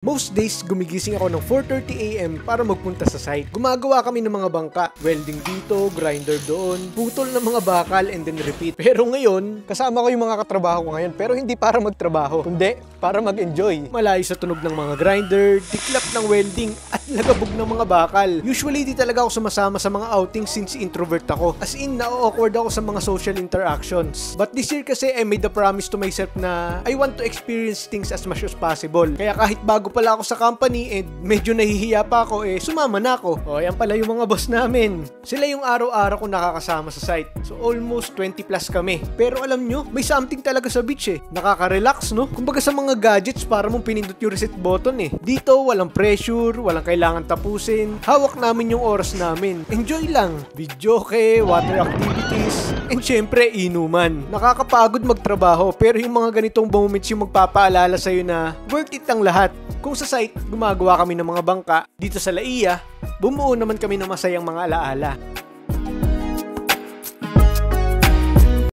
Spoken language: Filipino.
Most days, gumigising ako ng 4:30 AM para magpunta sa site. Gumagawa kami ng mga bangka, welding dito, grinder doon, putol ng mga bakal and then repeat. Pero ngayon, kasama ko yung mga katrabaho ko ngayon pero hindi para magtrabaho, kundi para mag-enjoy. Malayo sa tunog ng mga grinder, tiklap ng welding at lagabog ng mga bakal. Usually di talaga ako sumasama sa mga outing since introvert ako. As in, na-awkward ako sa mga social interactions. But this year kasi I made a promise to myself na I want to experience things as much as possible. Kaya kahit bago pala ako sa company and medyo nahihiya pa ako, sumama na ako. O, yan pala yung mga boss namin. Sila yung araw-araw ko nakakasama sa site. So, almost 20 plus kami. Pero alam nyo, may something talaga sa beach Nakaka-relax, no? Kumbaga sa mga gadgets, para mong pinindot yung reset button Dito, walang pressure, walang kailangan tapusin. Hawak namin yung oras namin. Enjoy lang. Videoke, water activities, and syempre, inuman. Nakakapagod magtrabaho, pero yung mga ganitong moments yung magpapaalala sa'yo na worth it ang lahat. Kung sa site, gumagawa kami ng mga bangka, dito sa Laia, bumuo naman kami ng masayang mga alaala.